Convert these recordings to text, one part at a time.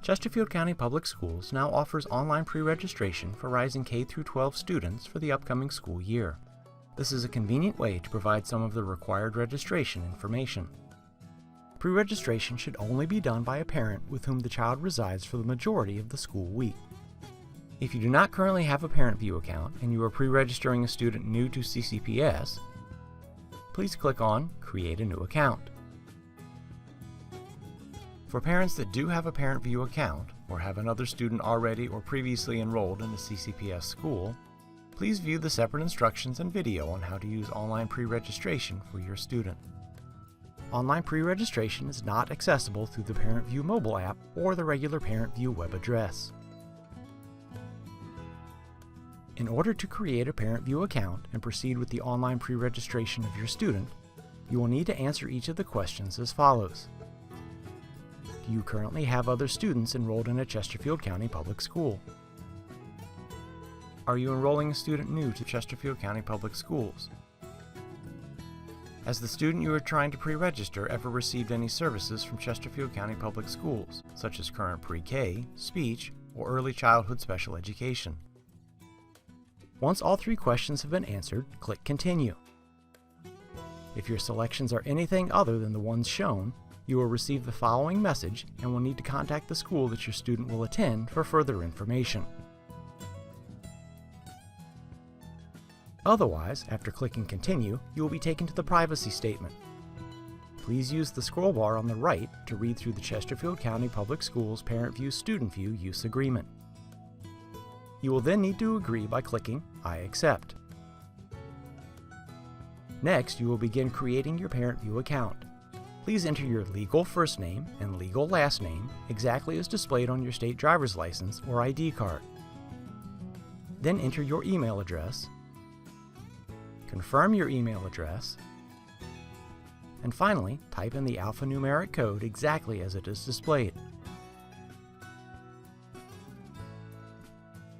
Chesterfield County Public Schools now offers online pre-registration for rising K-12 students for the upcoming school year. This is a convenient way to provide some of the required registration information. Pre-registration should only be done by a parent with whom the child resides for the majority of the school week. If you do not currently have a Parent View account and you are pre-registering a student new to CCPS, please click on Create a New Account. For parents that do have a Parent View account or have another student already or previously enrolled in a CCPS school, please view the separate instructions and video on how to use online pre-registration for your student. Online pre-registration is not accessible through the Parent View mobile app or the regular Parent View web address. In order to create a Parent View account and proceed with the online pre-registration of your student, you will need to answer each of the questions as follows. Do you currently have other students enrolled in a Chesterfield County public school? Are you enrolling a student new to Chesterfield County Public Schools? Has the student you are trying to pre-register ever received any services from Chesterfield County Public Schools, such as current pre-K, speech, or early childhood special education? Once all three questions have been answered, click Continue. If your selections are anything other than the ones shown, you will receive the following message and will need to contact the school that your student will attend for further information. Otherwise, after clicking Continue, you will be taken to the privacy statement. Please use the scroll bar on the right to read through the Chesterfield County Public Schools Parent View Student View Use Agreement. You will then need to agree by clicking I accept. Next, you will begin creating your Parent View account. Please enter your legal first name and legal last name exactly as displayed on your state driver's license or ID card. Then enter your email address, confirm your email address, and finally type in the alphanumeric code exactly as it is displayed.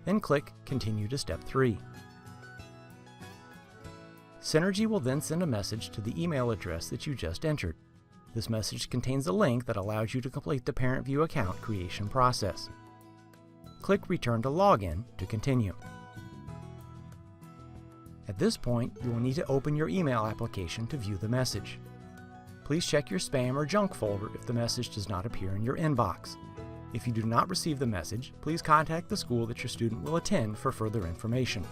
Then click Continue to Step 3. Synergy will then send a message to the email address that you just entered. This message contains a link that allows you to complete the Parent View account creation process. Click Return to Login to continue. At this point, you will need to open your email application to view the message. Please check your spam or junk folder if the message does not appear in your inbox. If you do not receive the message, please contact the school that your student will attend for further information.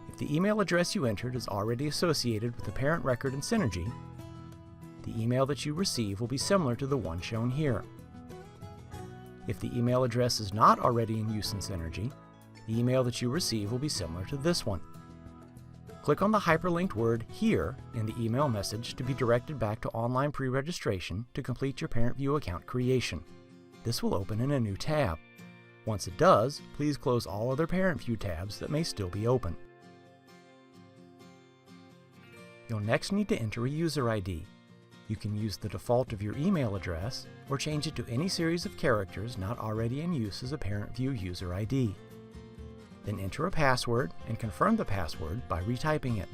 If the email address you entered is already associated with the parent record in Synergy, the email that you receive will be similar to the one shown here. If the email address is not already in use in Synergy, the email that you receive will be similar to this one. Click on the hyperlinked word Here in the email message to be directed back to online pre-registration to complete your Parent View account creation. This will open in a new tab. Once it does, please close all other Parent View tabs that may still be open. You'll next need to enter a user ID. You can use the default of your email address or change it to any series of characters not already in use as a Parent View user ID. Then enter a password and confirm the password by retyping it.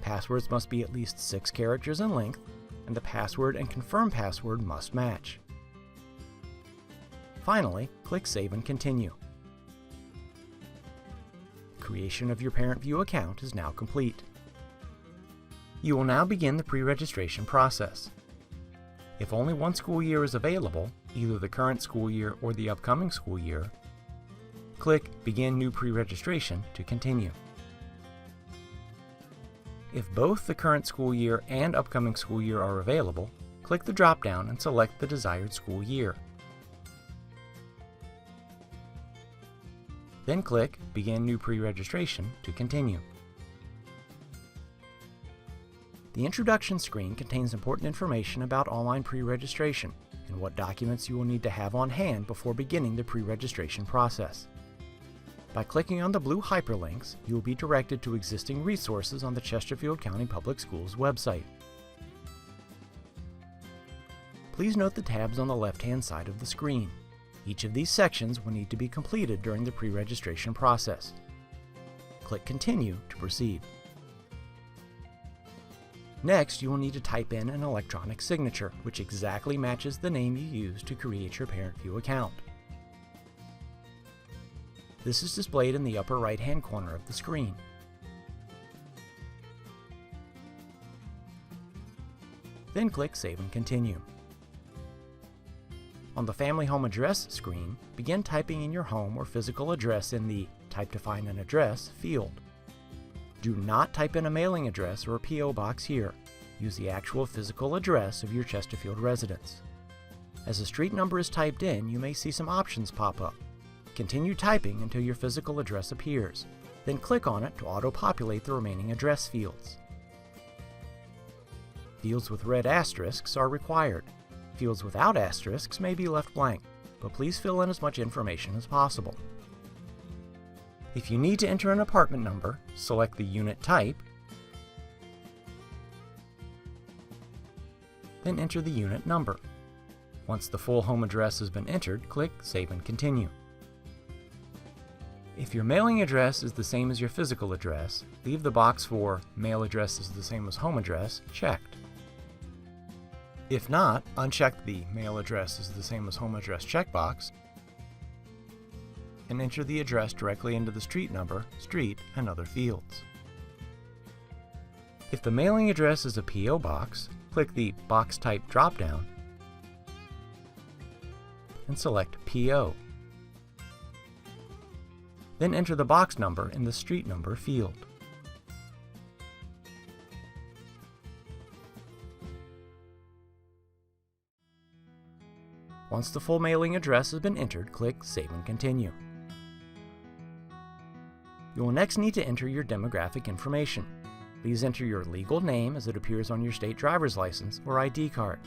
Passwords must be at least 6 characters in length, and the password and confirm password must match. Finally, click Save and Continue. Creation of your Parent View account is now complete. You will now begin the pre-registration process. If only one school year is available, either the current school year or the upcoming school year, click Begin New Pre-Registration to continue. If both the current school year and upcoming school year are available, click the drop-down and select the desired school year. Then click Begin New Pre-Registration to continue. The introduction screen contains important information about online pre-registration and what documents you will need to have on hand before beginning the pre-registration process. By clicking on the blue hyperlinks, you will be directed to existing resources on the Chesterfield County Public Schools website. Please note the tabs on the left-hand side of the screen. Each of these sections will need to be completed during the pre-registration process. Click Continue to proceed. Next, you will need to type in an electronic signature, which exactly matches the name you used to create your ParentVUE account. This is displayed in the upper right-hand corner of the screen. Then click Save and Continue. On the Family Home Address screen, begin typing in your home or physical address in the Type to Find an Address field. Do not type in a mailing address or a P.O. box here. Use the actual physical address of your Chesterfield residence. As a street number is typed in, you may see some options pop up. Continue typing until your physical address appears. Then click on it to auto-populate the remaining address fields. Fields with red asterisks are required. Fields without asterisks may be left blank, but please fill in as much information as possible. If you need to enter an apartment number, select the unit type, then enter the unit number. Once the full home address has been entered, click Save and Continue. If your mailing address is the same as your physical address, leave the box for Mail address is the same as home address checked. If not, uncheck the Mail address is the same as home address checkbox and enter the address directly into the street number, street, and other fields. If the mailing address is a P.O. box, click the Box Type drop-down and select P.O. Then enter the box number in the street number field. Once the full mailing address has been entered, click Save and Continue. You will next need to enter your demographic information. Please enter your legal name as it appears on your state driver's license or ID card.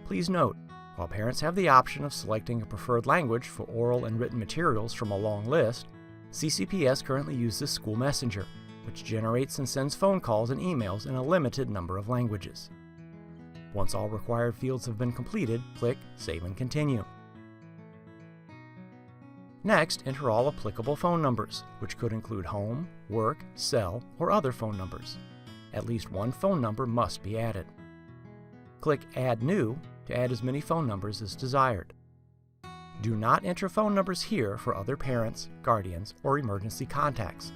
Please note, while parents have the option of selecting a preferred language for oral and written materials from a long list, CCPS currently uses School Messenger, which generates and sends phone calls and emails in a limited number of languages. Once all required fields have been completed, click Save and Continue. Next, enter all applicable phone numbers, which could include home, work, cell, or other phone numbers. At least one phone number must be added. Click Add New to add as many phone numbers as desired. Do not enter phone numbers here for other parents, guardians, or emergency contacts.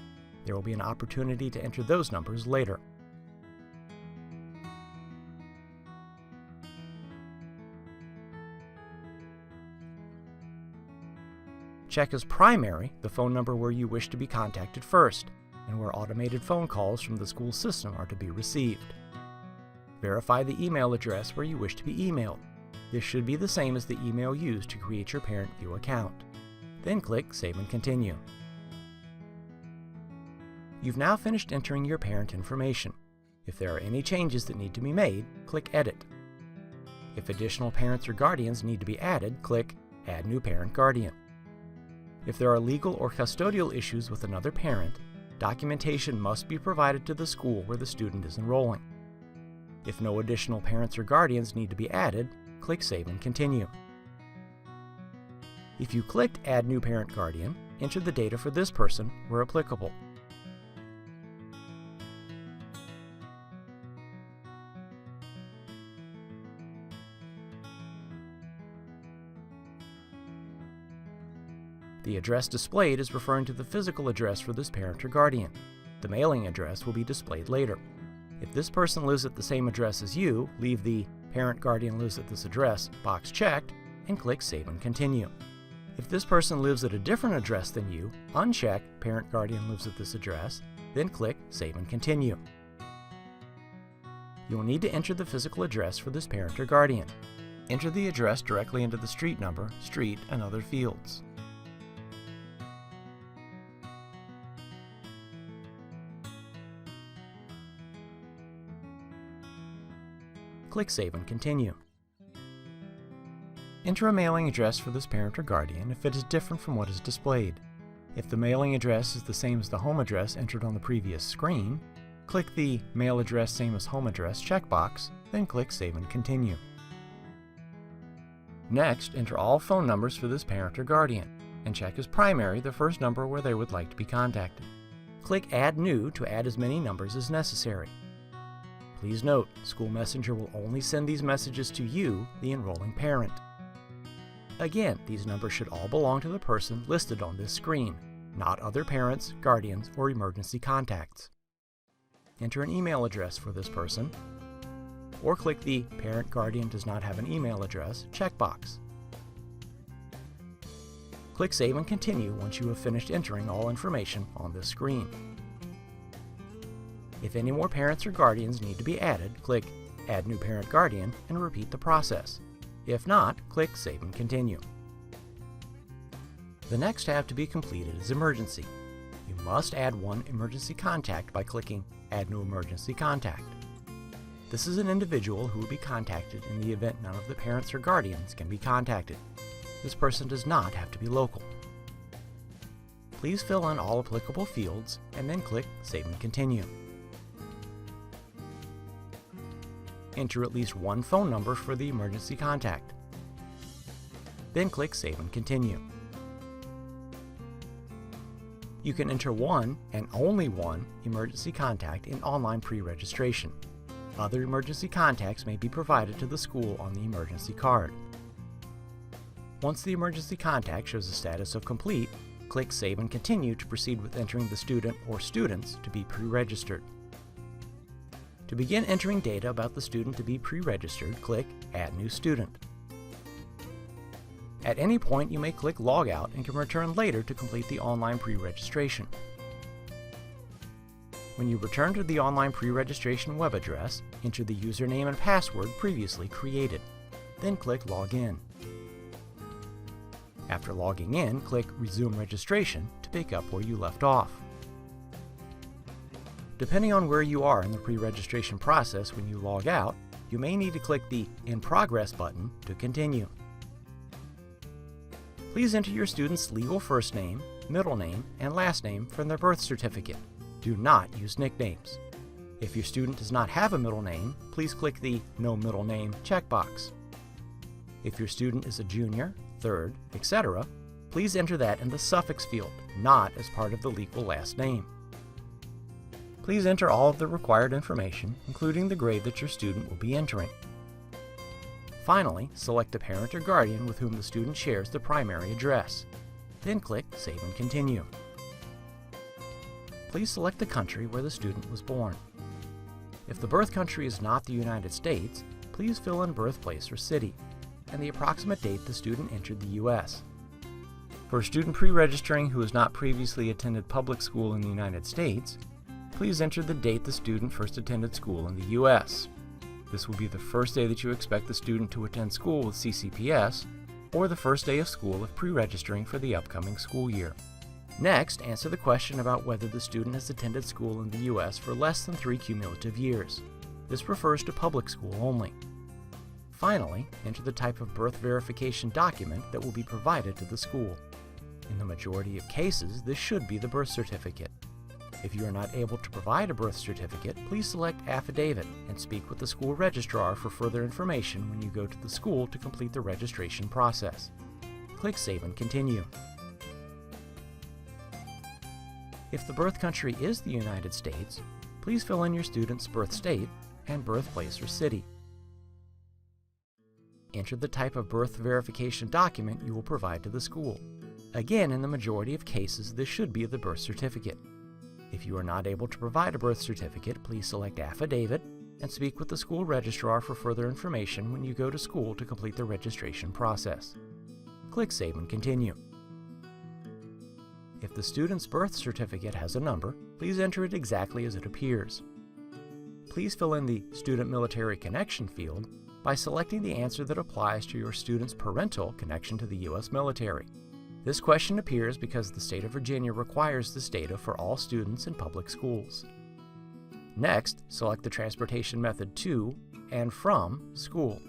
There will be an opportunity to enter those numbers later. Check as primary the phone number where you wish to be contacted first, and where automated phone calls from the school system are to be received. Verify the email address where you wish to be emailed. This should be the same as the email used to create your ParentVUE account. Then click Save and Continue. You've now finished entering your parent information. If there are any changes that need to be made, click Edit. If additional parents or guardians need to be added, click Add New Parent Guardian. If there are legal or custodial issues with another parent, documentation must be provided to the school where the student is enrolling. If no additional parents or guardians need to be added, click Save and Continue. If you clicked Add New Parent Guardian, enter the data for this person where applicable. The address displayed is referring to the physical address for this parent or guardian. The mailing address will be displayed later. If this person lives at the same address as you, leave the Parent Guardian lives at this address box checked and click Save and Continue. If this person lives at a different address than you, uncheck Parent Guardian lives at this address, then click Save and Continue. You will need to enter the physical address for this parent or guardian. Enter the address directly into the street number, street, and other fields. Click Save and Continue. Enter a mailing address for this parent or guardian if it is different from what is displayed. If the mailing address is the same as the home address entered on the previous screen, click the Mail address same as home address checkbox, then click Save and Continue. Next, enter all phone numbers for this parent or guardian, and check as primary the first number where they would like to be contacted. Click Add New to add as many numbers as necessary. Please note, School Messenger will only send these messages to you, the enrolling parent. Again, these numbers should all belong to the person listed on this screen, not other parents, guardians, or emergency contacts. Enter an email address for this person, or click the Parent Guardian does not have an email address checkbox. Click Save and Continue once you have finished entering all information on this screen. If any more parents or guardians need to be added, click Add New Parent Guardian and repeat the process. If not, click Save and Continue. The next tab to be completed is Emergency. You must add one emergency contact by clicking Add New Emergency Contact. This is an individual who will be contacted in the event none of the parents or guardians can be contacted. This person does not have to be local. Please fill in all applicable fields and then click Save and Continue. Enter at least one phone number for the emergency contact. Then click Save and Continue. You can enter one and only one emergency contact in online pre-registration. Other emergency contacts may be provided to the school on the emergency card. Once the emergency contact shows a status of complete, click Save and Continue to proceed with entering the student or students to be pre-registered. To begin entering data about the student to be pre-registered, click Add New Student. At any point, you may click Log Out and can return later to complete the online pre-registration. When you return to the online pre-registration web address, enter the username and password previously created. Then click Log In. After logging in, click Resume Registration to pick up where you left off. Depending on where you are in the pre-registration process when you log out, you may need to click the In Progress button to continue. Please enter your student's legal first name, middle name, and last name from their birth certificate. Do not use nicknames. If your student does not have a middle name, please click the No Middle Name checkbox. If your student is a junior, third, etc., please enter that in the suffix field, not as part of the legal last name. Please enter all of the required information, including the grade that your student will be entering. Finally, select a parent or guardian with whom the student shares the primary address. Then click Save and Continue. Please select the country where the student was born. If the birth country is not the United States, please fill in birthplace or city, and the approximate date the student entered the U.S. For a student pre-registering who has not previously attended public school in the United States, please enter the date the student first attended school in the U.S. This will be the first day that you expect the student to attend school with CCPS, or the first day of school if pre-registering for the upcoming school year. Next, answer the question about whether the student has attended school in the U.S. for less than 3 cumulative years. This refers to public school only. Finally, enter the type of birth verification document that will be provided to the school. In the majority of cases, this should be the birth certificate. If you are not able to provide a birth certificate, please select Affidavit and speak with the school registrar for further information when you go to the school to complete the registration process. Click Save and Continue. If the birth country is the United States, please fill in your student's birth state and birthplace or city. Enter the type of birth verification document you will provide to the school. Again, in the majority of cases, this should be the birth certificate. If you are not able to provide a birth certificate, please select Affidavit and speak with the school registrar for further information when you go to school to complete the registration process. Click Save and Continue. If the student's birth certificate has a number, please enter it exactly as it appears. Please fill in the Student Military Connection field by selecting the answer that applies to your student's parental connection to the U.S. military. This question appears because the state of Virginia requires this data for all students in public schools. Next, select the transportation method to and from school.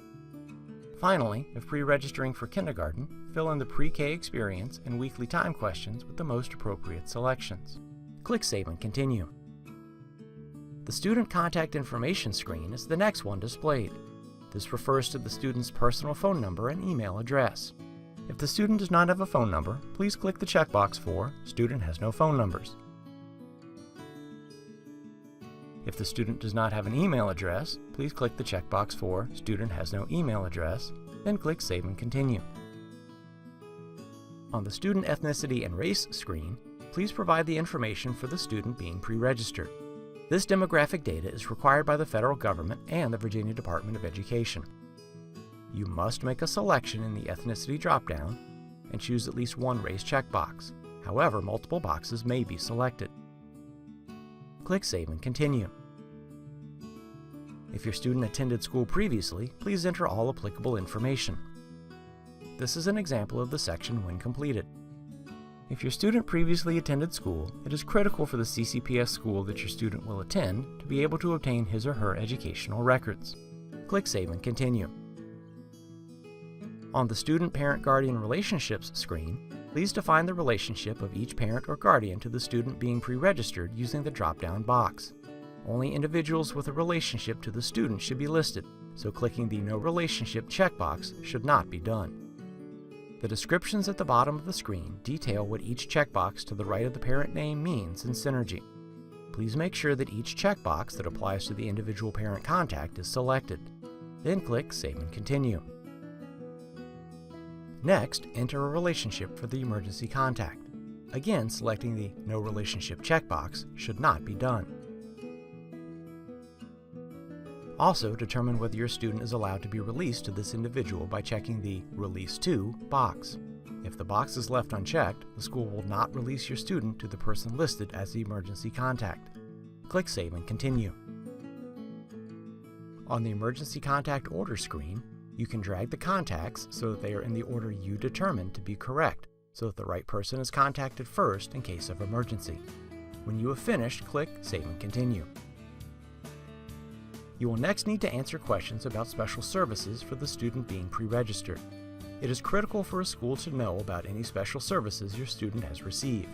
Finally, if pre-registering for kindergarten, fill in the pre-K experience and weekly time questions with the most appropriate selections. Click Save and Continue. The Student Contact Information screen is the next one displayed. This refers to the student's personal phone number and email address. If the student does not have a phone number, please click the checkbox for Student has no phone numbers. If the student does not have an email address, please click the checkbox for Student has no email address, then click Save and Continue. On the Student Ethnicity and Race screen, please provide the information for the student being pre-registered. This demographic data is required by the federal government and the Virginia Department of Education. You must make a selection in the ethnicity dropdown and choose at least one race checkbox. However, multiple boxes may be selected. Click Save and Continue. If your student attended school previously, please enter all applicable information. This is an example of the section when completed. If your student previously attended school, it is critical for the CCPS school that your student will attend to be able to obtain his or her educational records. Click Save and Continue. On the Student Parent-Guardian Relationships screen, please define the relationship of each parent or guardian to the student being pre-registered using the drop-down box. Only individuals with a relationship to the student should be listed, so clicking the No Relationship checkbox should not be done. The descriptions at the bottom of the screen detail what each checkbox to the right of the parent name means in Synergy. Please make sure that each checkbox that applies to the individual parent contact is selected. Then click Save and Continue. Next, enter a relationship for the emergency contact. Again, selecting the No Relationship checkbox should not be done. Also, determine whether your student is allowed to be released to this individual by checking the Release To box. If the box is left unchecked, the school will not release your student to the person listed as the emergency contact. Click Save and Continue. On the Emergency Contact Order screen, you can drag the contacts so that they are in the order you determined to be correct, so that the right person is contacted first in case of emergency. When you have finished, click Save and Continue. You will next need to answer questions about special services for the student being pre-registered. It is critical for a school to know about any special services your student has received.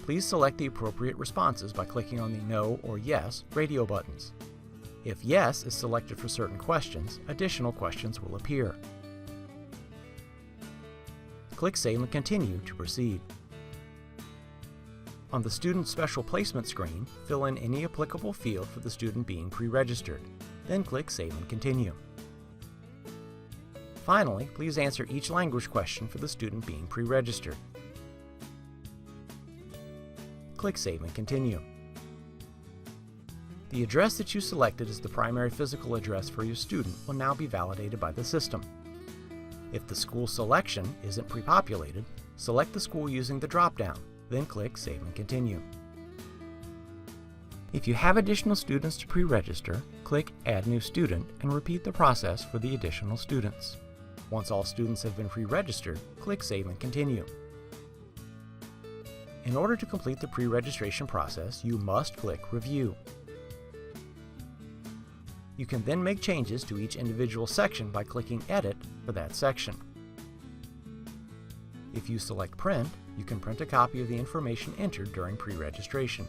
Please select the appropriate responses by clicking on the No or Yes radio buttons. If Yes is selected for certain questions, additional questions will appear. Click Save and Continue to proceed. On the Student Special Placement screen, fill in any applicable field for the student being pre-registered. Then click Save and Continue. Finally, please answer each language question for the student being pre-registered. Click Save and Continue. The address that you selected as the primary physical address for your student will now be validated by the system. If the school selection isn't pre-populated, select the school using the drop-down. Then click Save and Continue. If you have additional students to pre-register, click Add New Student and repeat the process for the additional students. Once all students have been pre-registered, click Save and Continue. In order to complete the pre-registration process, you must click Review. You can then make changes to each individual section by clicking Edit for that section. If you select Print, you can print a copy of the information entered during pre-registration.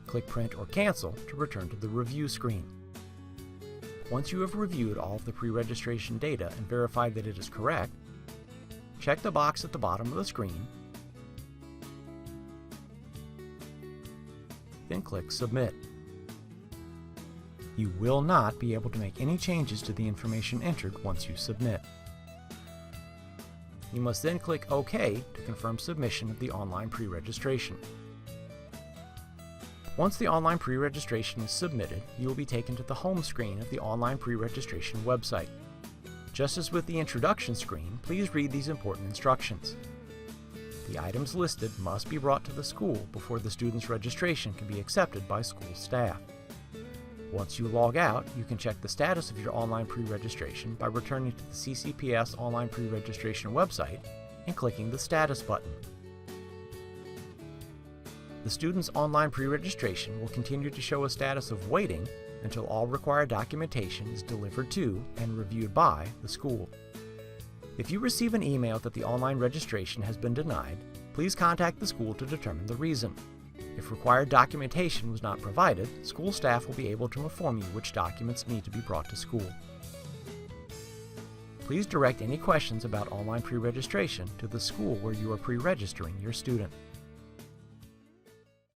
Click Print or Cancel to return to the Review screen. Once you have reviewed all of the pre-registration data and verified that it is correct, check the box at the bottom of the screen, then click Submit. You will not be able to make any changes to the information entered once you submit. You must then click OK to confirm submission of the online pre-registration. Once the online pre-registration is submitted, you will be taken to the home screen of the online pre-registration website. Just as with the introduction screen, please read these important instructions. The items listed must be brought to the school before the student's registration can be accepted by school staff. Once you log out, you can check the status of your online pre-registration by returning to the CCPS online pre-registration website and clicking the Status button. The student's online pre-registration will continue to show a status of waiting until all required documentation is delivered to and reviewed by the school. If you receive an email that the online registration has been denied, please contact the school to determine the reason. If required documentation was not provided, school staff will be able to inform you which documents need to be brought to school. Please direct any questions about online pre-registration to the school where you are pre-registering your student.